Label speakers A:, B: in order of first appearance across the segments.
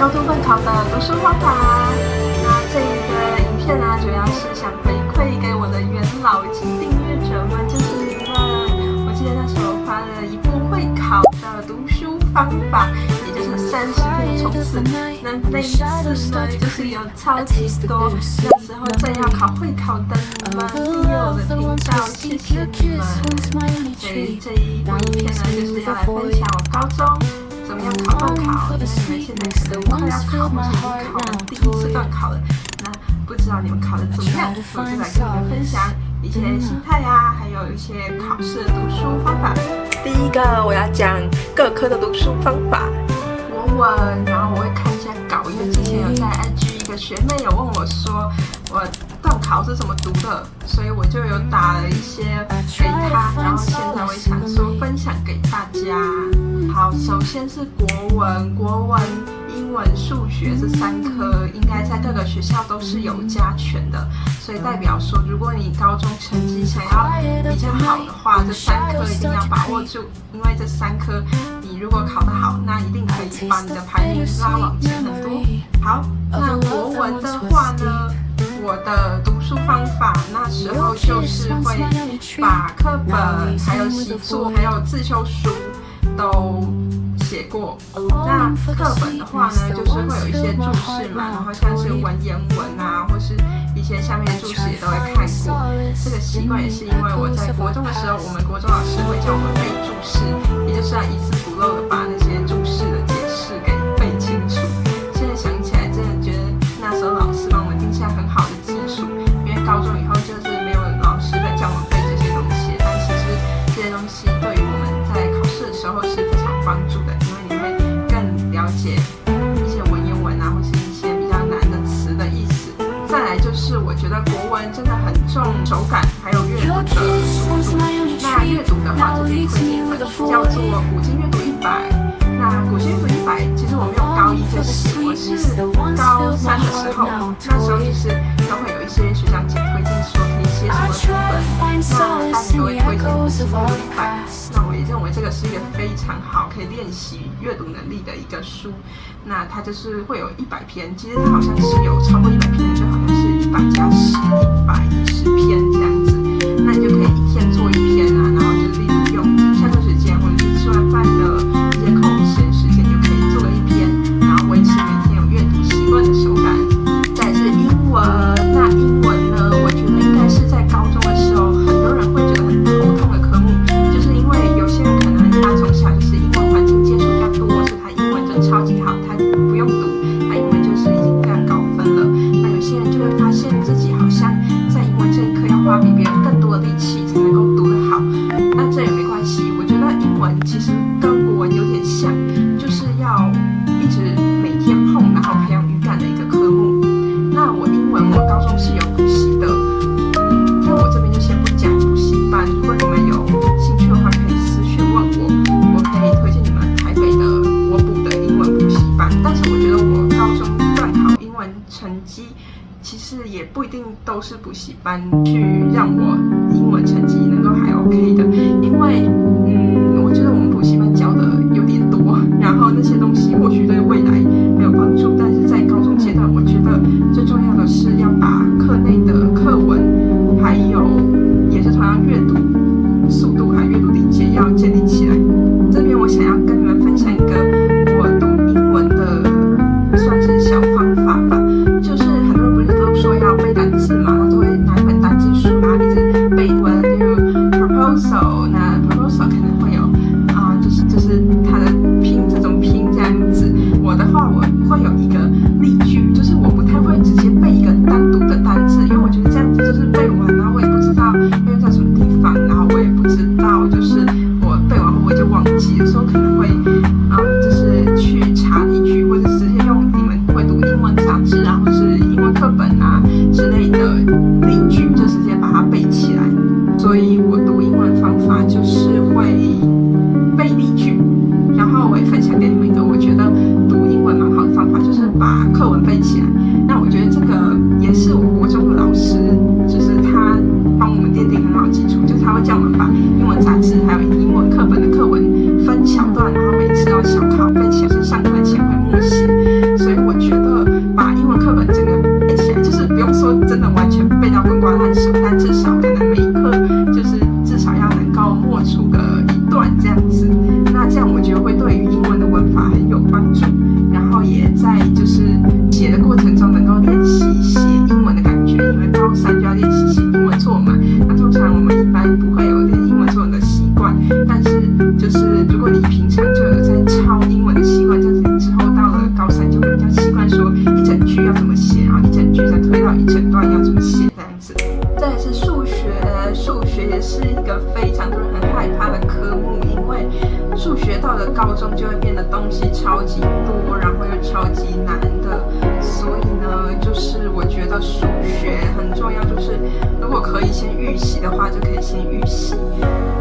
A: 高中段考的读书方法。那这一个影片呢，主要是想回馈给我的元老及订阅者们，就是你们。我记得那时候发了一部会考的读书方法，也就是30天冲刺。那一次呢，就是有超级多那时候正要考会考的你们订阅我的频道，谢谢你们。所以这一部影片呢，就是要来分享我高中怎么样考段考，因为你们现在可能快要考，或是已经考了第一次段考了，那不知道你们考得怎么样，我就来跟你们分享一些心态啊，还有一些考试的读书方法。第一个我要讲各科的读书方法，国文，然后我会看一下稿，因为之前有在 IG 一个学妹有问我说我段考是怎么读的，所以我就有打了一些给她，然后现在我也想说分享给大家。好，首先是国文，英文、数学这3科应该在各个学校都是有加权的，所以代表说，如果你高中成绩想要比较好的话，这3科一定要把握住，因为这3科你如果考得好，那一定可以把你的排名拉往前很多。好，那国文的话呢，我的读书方法那时候就是会把课本、还有习作、还有自修书都写过。那课本的话呢，就是会有一些注释嘛，然后像是文言文啊，或是一些下面的注释也都会看过。这个习惯也是因为我在国中的时候，我们国中老师会叫我们背注释，也就是要一字不漏的把那些注释的解释给背清楚。现在想起来，真的觉得那时候老师帮我们定下很好的基础，因为高中以后就是没有老师在教我们背这些东西，但其实这些东西对于我们在考试的时候是非常帮助的，因为你会更了解一些文言文啊，或是一些比较难的词的意思。再来就是我觉得国文真的很重手感，还有阅读的速度。那阅读的话，这边推荐一本叫做《古今阅读100》。那《古今阅读100》其实我没有高1就写，我是高3的时候，那时候就是都会有一些学长姐推荐说可以写什么书本，那大家都会推荐《古今阅读100》。那我也认为这个是一个非常好可以练习阅读能力的一个书。那它就是会有100篇，其实它好像是有超过100篇，就好像是100加10、110篇这样子。那你就可以一天做1篇啊，然后就是利用下课时间或者是吃完饭的一些空闲时间，就可以做1篇，然后维持每天有阅读习惯的手感。再来是英文，那英文呢，我觉得应该是在高中的时候，很多人会觉得很头痛的科目，就是因为有些人可能他从小就是英文环境接触比较多，所以他英文就超级好，他不用读，他英文就是已经非常高分了。那有些人就会发现自己好像在英文这一科要花比别人更多的力气才能够读得好，那这也没关系。我觉得英文其实跟国文有点像，就是要一直每天碰，然后培养语感的一个科目。那我英文我高中是有补习的，但我这边就先不讲补习班。如果你们有兴趣的话，可以私讯问我，我可以推荐你们台北的我补的英文补习班。但是我觉得我高中段考英文成绩其实也不一定都是补习班去让我英文成绩能够还 OK 的，因为我觉得我们补习班教的有点多，然后那些东西或许对未来没有帮助，但是在高中阶段，我觉得最重要的是要把课内的课文，还有也是同样阅读速度还有阅读理解要建立起来。这边我想要跟你们分享一个我读英文的算是小方法吧，就是很多人不是都说要背单词嘛，然后都会拿一本单词书，然后一直背文，例如 proposal， 那 proposal 可能会有就是它的拼这种拼这样子。我的话我会有一个例句，就是我不太会直接背一个单独的单字，因为我觉得这样子就是背完，然后我也不知道要用在什么地方，然后我也不知道就是我背完会不会就忘记了，所以我可能会就是去查例句，或者直接用你们会读英文杂志啊，或是英文课本啊之类的例句，就直接把它背起来。所以我读英文方法就是会背例句，然后我也分享给你们一个我觉得读英文蛮好的方法，就是帮助，然后也在就是写的过程中能够练习写英文的感觉，因为高三就要练习写英文作文嘛。那通常我们一般不会有练英文作文的习惯，但是就是如果你平常就有在抄英文的习惯，这样子你之后到了高三就会比较习惯说一整句要怎么写，然后一整句再推到一整段要怎么写这样子。再来是数学，数学也是一个非常多人很害怕的科目，因为数学到了高中就会变得东西超级多，然后又超级难的，所以呢，就是我觉得数学很重要，就是如果可以先预习的话，就可以先预习。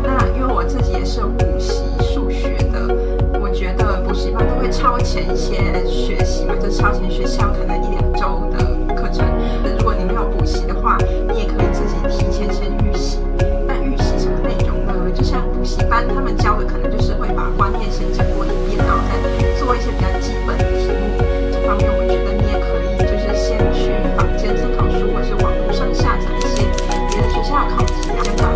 A: 那因为我自己也是有补习数学的，我觉得补习班都会超前一些学习嘛，就超前学校可能1-2周的课程。如果你没有补习的话，你也可以自己提前先预习。那预习什么内容呢？就像补习班他们教的，可能就是会把观念先讲过一遍，然后再做一些比较基本的题目。这方面我觉得你也可以，就是先去坊间参考书，或是网络上下载一些别的学校的考题啊，先把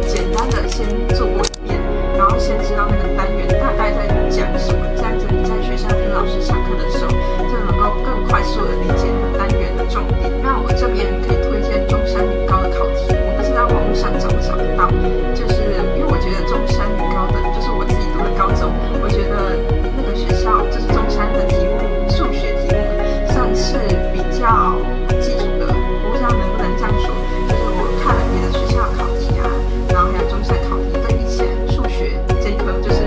A: 简单的先做过一遍，然后先知道那个单元大概在讲什么，这样子你在学校听老师上课的时候，就能够更快速的理解那个单元的重点。那我这边可以推荐中山女高的考题，我不知道网络上找不找得到，就是因为我觉得中山女高的，就是我自己读的高中，我觉得那个学校就是中山的题目，数学题目算是比较基础的，我不知道能不能这样说，就是我看了别的学校的考题啊，然后还有中山考题，对比起来数学这一科，就是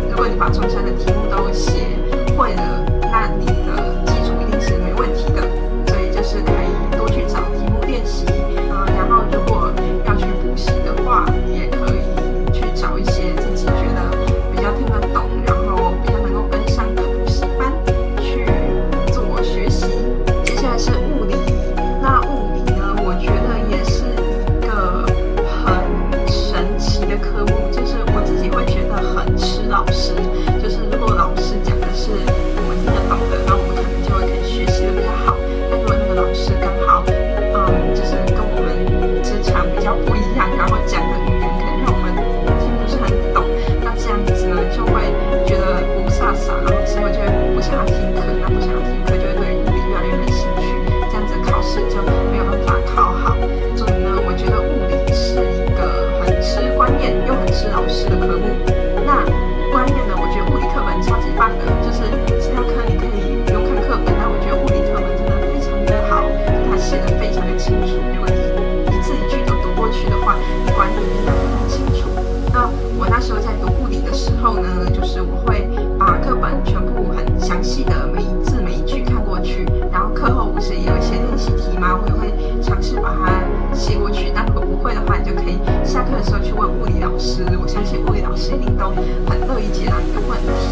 A: 如果你把中山的题目都写会了，那你的基础一定是没问题的，所以就是可以多去找题目练习啊，然后如果要去补习的话，也可以去找一些自己觉得比较听得懂，然后比较能够跟上的补习班去做学习。接下来是物理，那物理呢，我觉得也是一个很神奇的科目，就是我自己会觉得很吃老师，就是如果老师讲的是我们听得懂的，那我们可能就会可以学习的比较好。但如果那个老师刚好就是跟我们职场比较不一样，然后讲的语言可能让我们听不是很懂，那这样子呢就会觉得不飒飒，然后之后就会不想要听课，那不想要听课就会对物理越来越没兴趣，这样子考试就没有办法考好。所以呢，我觉得物理是一个很吃观念又很吃老师的科目。那观念呢，我觉得物理课本超级棒的，就是其他科你可以不用看课本，但我觉得物理课本真的非常的好，它写的非常的清楚。如果你字一句都读过去的话，观念应该非常清楚。那我那时候在读物理的时候呢，就是我会把课本全部很详细的每一字每一句看过去，然后课后不是也有一些练习题吗？我也会尝试把它写过去。那如果不会的话，你就可以下课的时候去问物理老师，我相信物理老师一定都很乐意解答你的问题。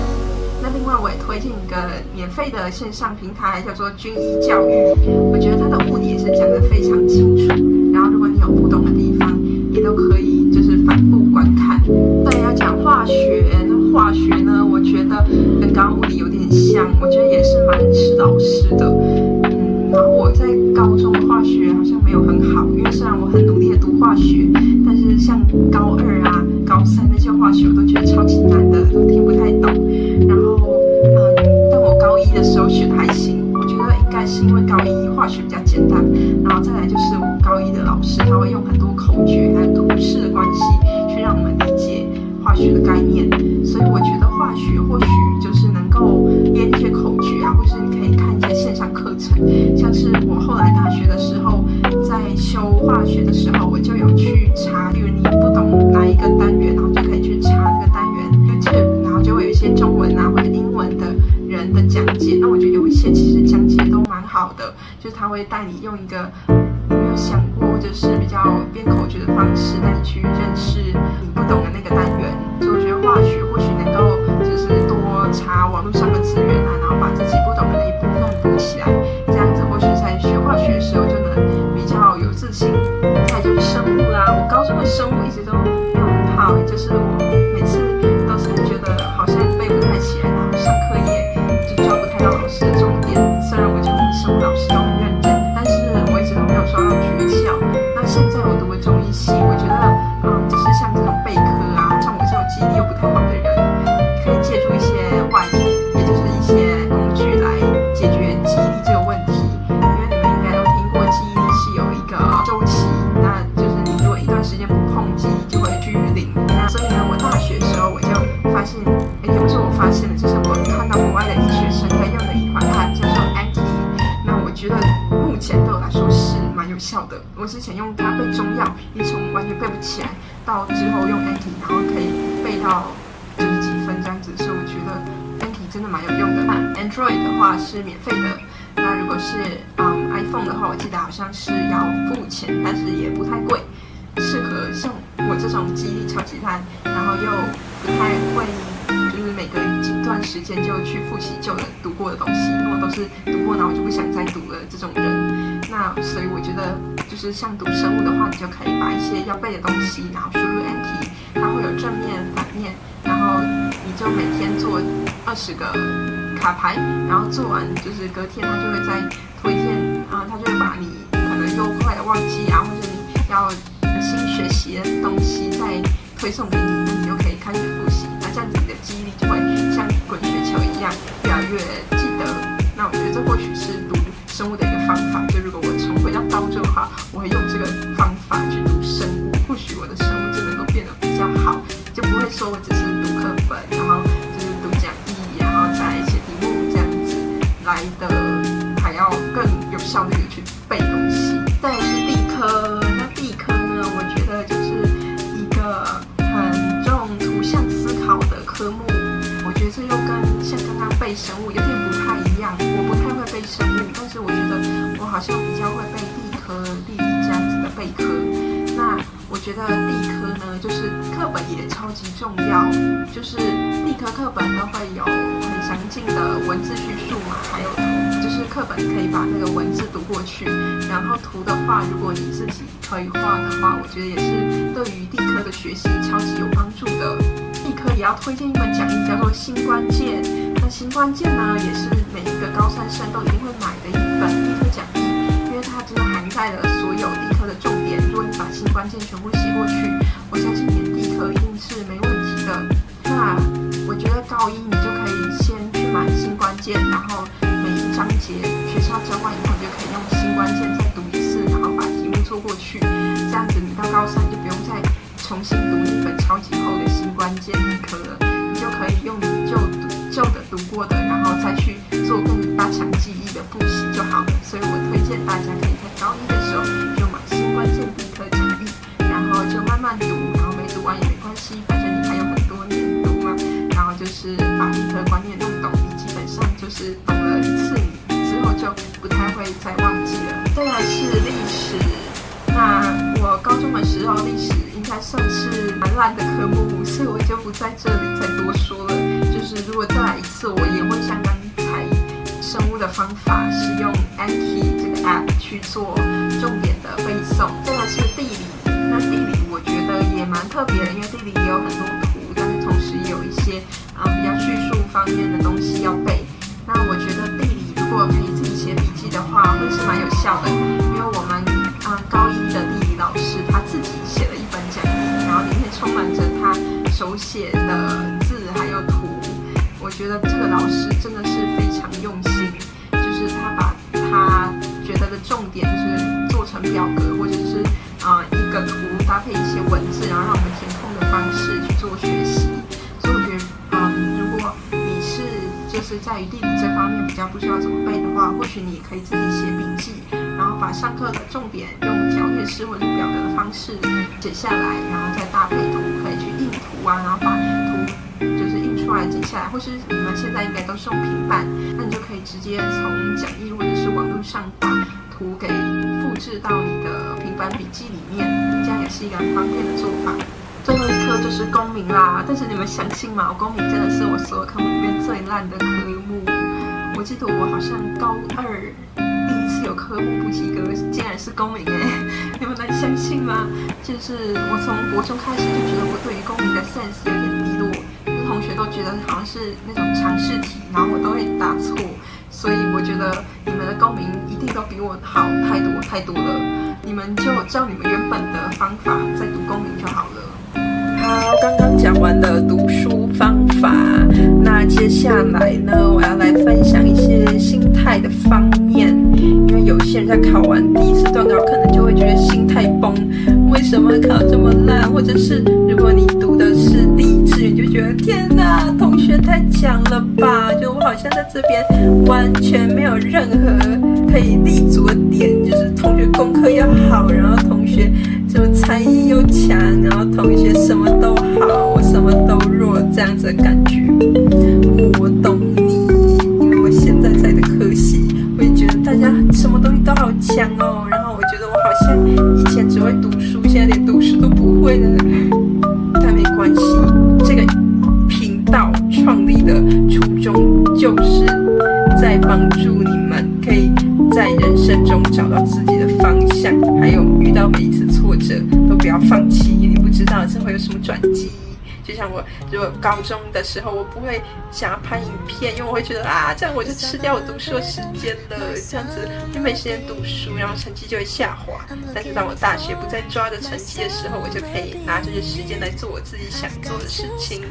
A: 那另外我也推荐一个免费的线上平台，叫做军医教育，我觉得它的物理也是讲得非常清楚，然后如果你有不懂的地方，也都可以就是反复观看。再要讲化学，那化学呢，我觉得跟刚刚物理有点像，我觉得也是蛮吃老师的。然后我在高中的化学好像没有很好，因为虽然我很努力的读化学，但是像高2啊、高3那些化学我都觉得超级难的，都听不太懂。然后但我高1的时候学的还行，我觉得应该是因为高1化学比较简单，然后再来就是我高1的老师他会用很多口诀还有图示的关系去让我们理解化学的概念，所以我觉得化学或许就是能够编一些口诀啊，或是你可以看一些线上课程，像是我后来大学的时候在修化学的时候，我就有去查，比如你不懂哪一个单元，然后就可以去查那个单元 YouTube， 然后就会有一些中文啊或者英文的人的讲解。那我觉得有一些其实讲解都蛮好的，就是他会带你用一个你没有想过或者是比较编口诀的方式带你去认识你不懂的那个单元。所以我觉得化学或许能够就是多查网络上的资源啊，然后把自己不懂的那一部分补起来，这样子或许在学化学的时候就能比较有自信。再就是生物啦，我高中的生物一直都没有很好，就是我每次都是觉得好像背不太起来，然后上课也就抓不太到老师的重点。虽然我觉得生物老师都很认真，但是我一直都没有抓到诀窍。那现在我读的中医系，我觉得就是像这种备科啊，像我这种记忆力又不太好的人，可以借助一些外力，也就是一效的。我之前用它背中药，也从完全背不起来，到之后用 Anki， 然后可以背到90几分这样子，所以我觉得 Anki 真的蛮有用的。Android 的话是免费的，那如果是iPhone 的话，我记得好像是要付钱，但是也不太贵，适合像我这种记忆力超级烂，然后又不太会，就是每隔几段时间就去复习旧的读过的东西，如果都是读过，然后我就不想再读了这种人。那所以我觉得，就是像读生物的话，你就可以把一些要背的东西，然后输入 Anki， 它会有正面、反面，然后你就每天做20个卡牌，然后做完就是隔天它就会再推荐它就会把你可能又快的忘记啊，或者你要新学习的东西再推送给你，那你就可以开始复习。那这样子你的记忆力就会像滚雪球一样越来越记得。那我觉得这或许是读生物的一个方法，就如果我重回到高中的话，我会用这个方法去读生物，或许我的生物就能够变得比较好，就不会说我只是读课本，然后就是读讲义，然后再写题目这样子来的，还要更有效率的去背东西。再来是地科，那地科呢，我觉得就是一个很重图像思考的科目。我觉得这又跟像刚刚背生物有点不太一样，我不太会背生物，但是我觉得我好像比较会背地科、地理这样子的备科。那我觉得地科呢，就是课本也超级重要，就是地科课本都会有很详尽的文字叙述嘛，还有图，就是课本可以把那个文字读过去，然后图的话，如果你自己可以画的话，我觉得也是对于地科的学习超级有帮助的。地科也要推荐一本讲义，叫做《新关键》。那《新关键》呢，也是每一个高三生都一定会买的一本地科讲义，因为它真的涵盖了所有地科的重点。如果你把新关键全部写过去，我相信你的地科一定是没问题的。那我觉得高一你就可以先去买新关键，然后每一章节学校教完以后，你就可以用新关键再读一次，然后把题目做过去。这样子你到高三就不用再重新读一本超级厚的新关键地科了，你就可以用你旧的读过的，然后再去做更加强记忆的复习就好了。所以我推荐大家可以在高一的时候就买新关键地科讲义，然后就慢慢读，然后没读完也没关系，反正你还有很多年读嘛。然后就是把地科观念弄懂，你基本上就是懂了一次，你之后就不太会再忘记了。再来是历史。那我高中的时候历史应该算是蛮烂的科目，所以我就不在这里再多说了。就是如果再来一次，我也会像刚才生物的方法，使用 Anki 这个 app 去做重点的背诵。再来是地理，那地理我觉得也蛮特别的，因为地理也有很多图，但是同时也有一些比较叙述方面的东西要背。那我觉得地理如果可以自己写笔记的话，会是蛮有效的，因为我们高一的地理老师他自己写了一本讲义，然后里面充满着他手写的字还有图。我觉得这个老师真的是非常用心，就是他把他觉得的重点就是做成表格，或者是一个图搭配一些文字，然后让我们填空的方式去做学习。所以我觉得如果你是就是在于地理这方面比较不知道怎么背的话，或许你也可以自己写笔记，然后把上课的重点用条列式或者表格的方式写下来，然后再搭配图，可以去印图啊，然后把图就是印出来截下来，或是你们现在应该都是用平板，那你就可以直接从讲义或者是网络上把图给复制到你的平板笔记里面，这样也是一个很方便的做法。最后一科就是公民啦，但是你们相信吗？公民真的是我所有科目里面最烂的科目。我记得我好像高二第一次有科目不及格，竟然是公民你们能相信吗？就是我从国中开始就觉得我对于公民的 sense 有点低落，就是同学都觉得好像是那种常识题，然后我都会答错，所以我觉得你们的公民一定都比我好太多太多了。你们就照你们原本的方法再读公民就好了。好，刚刚讲完了读书方法，那接下来呢，我要来分享一些心态的方面。因为有些人在考完第一次段考，可能就会觉得心态崩，为什么考这么烂？或者是如果你读的是第一志愿，就觉得天哪，同学太强了吧！就我好像在这边完全没有任何可以立足的点，就是同学功课要好，然后同学什么才艺又强，然后同学什么都好，我什么都弱，这样子的感觉。我懂你，因为我现在的科系，我也觉得大家什么东西都好强哦，然后我觉得我好像以前只会读书，现在连读书都不会了。但没关系，这个频道创立的初衷就是在帮助你们可以在人生中找到自己的方向，还有遇到每一次挫折都不要放弃，因为你不知道这会有什么转机。就像我如果高中的时候，我不会想要拍影片，因为我会觉得这样我就吃掉我读书的时间了，这样子就没时间读书，然后成绩就会下滑。但是当我大学不再抓着成绩的时候，我就可以拿这些时间来做我自己想做的事情，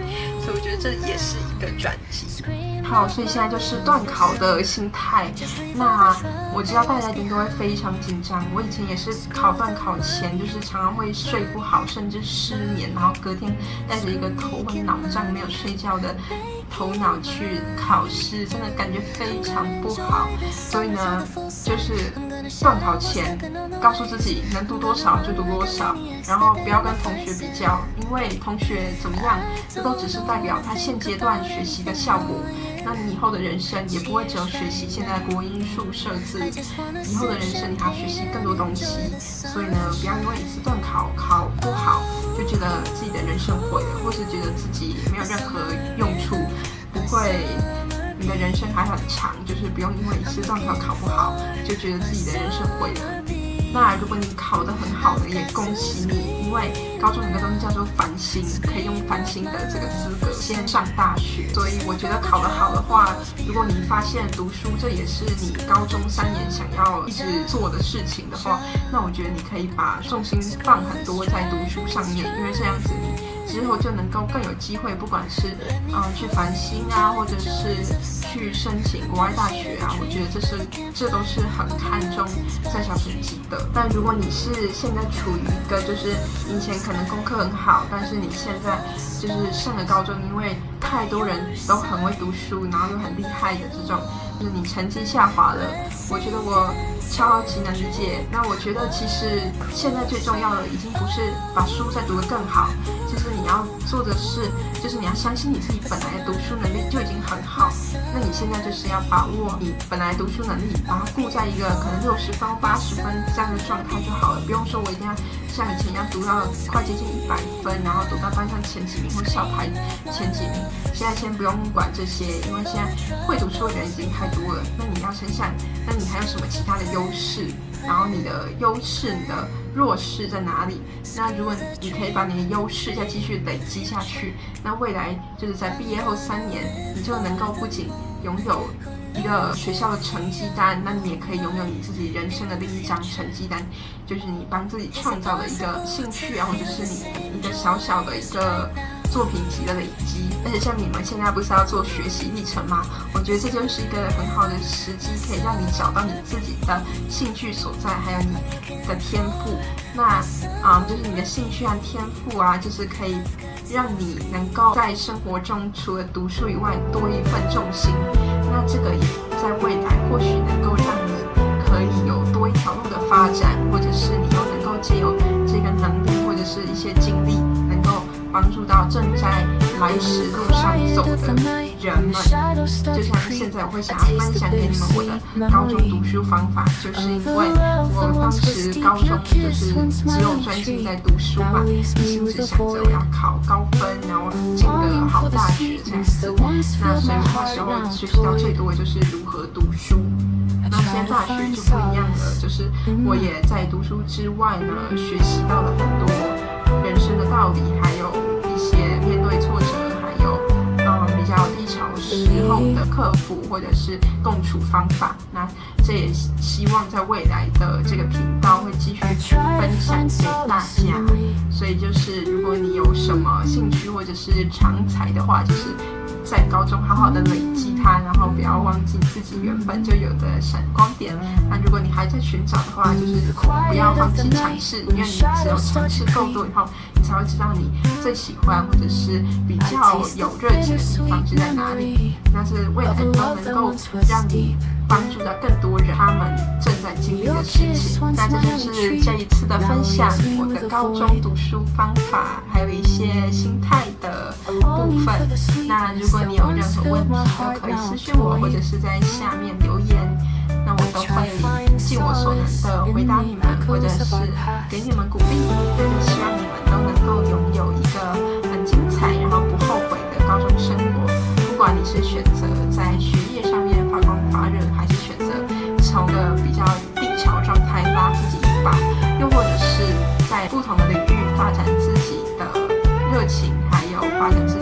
A: 所以我觉得这也是一个转机。好，所以现在就是段考的心态。那我知道大家一定都会非常紧张，我以前也是段考前就是常常会睡不好，甚至失眠，然后隔天带着一个头昏脑胀、没有睡觉的头脑去考试，真的感觉非常不好。所以呢，就是段考前告诉自己能读多少就读多少，然后不要跟同学比较，因为同学怎么样，这都只是代表他现阶段学习的效果。那你以后的人生也不会只有学习现在国英数社自，以后的人生你还要学习更多东西。所以呢，不要因为一次段考考不好，就觉得自己的人生毁了，或是觉得自己没有任何用处，不会。你的人生还很长，就是不用因为一次段考考不好，就觉得自己的人生毁了。那如果你考得很好呢，也恭喜你，因为高中有个东西叫做繁星，可以用繁星的这个资格先上大学。所以我觉得考得好的话，如果你发现读书这也是你高中3年想要一直做的事情的话，那我觉得你可以把重心放很多在读书上面，因为这样子你之后就能够更有机会，不管是去繁星啊，或者是去申请国外大学啊，我觉得这都是很看重在校成绩的。但如果你是现在处于一个就是以前可能功课很好，但是你现在就是上了高中，因为太多人都很会读书，然后又很厉害的这种，就是你成绩下滑了，我觉得我超级能理解。那我觉得其实现在最重要的已经不是把书再读得更好，就是你要做的是，就是你要相信你自己本来的读书能力就已经很好。那你现在就是要把握你本来读书能力，把它顾在一个可能60分、80分这样的状态就好了，不用说我一定要像以前一样读到快接近100分，然后读到班上前几名或校排前几名。现在先不用管这些，因为现在会读书的人已经太多了。那你要先想，那你还有什么其他的优势？然后你的优势、你的弱势在哪里？那如果你可以把你的优势再继续累积下去，那未来就是在毕业后3年，你就能够不仅拥有一个学校的成绩单，那你也可以拥有你自己人生的另一张成绩单，就是你帮自己创造的一个兴趣啊，或者是你一个小小的一个作品集的累积。而且像你们现在不是要做学习历程吗？我觉得这就是一个很好的时机，可以让你找到你自己的兴趣所在，还有你的天赋。那就是你的兴趣和天赋啊，就是可以让你能够在生活中除了读书以外多一份重心。那这个也在未来或许能够让你可以有多一条路的发展，或者是你又能够借由这个能力或者是一些经历，能够帮助到正在来时路上走的人们。就像现在我会想要分享给你们我的高中读书方法，就是因为我当时高中就是只有专心在读书嘛，一心只想着我要考高分，然后进个好大学这样子。那所以我那时候学习到最多的就是如何读书。那现在大学就不一样了，就是我也在读书之外呢，学习到了很多人生的道理，还有一些面对挫折，还有比较低潮时候的克服或者是共处方法。那这也希望在未来的这个频道会继续分享给大家。所以就是如果你有什么兴趣或者是长才的话，就是在高中好好的累积它，然后不要忘记自己原本就有的闪光点。那如果你还在寻找的话，就是不要放弃尝试，因为你只有尝试够多以后，你才会知道你最喜欢或者是比较有热情的地方是在哪里。那是未来都能够让你帮助到更多人他们正在经历的事情。那这就是这一次的分享，我的高中读书方法，还有一些心态的部分。那如果你有任何问题，都可以私讯我，或者是在下面留言，那我都会尽我所能的回答你们，或者是给你们鼓励。希望你们都能够拥有一个很精彩然后不后悔的高中生活。不管你是选择在学业上面发光发热，还是选择从个比较低潮状态拉自己一把，又或者是在不同的领域发展自己的热情，还有发展自己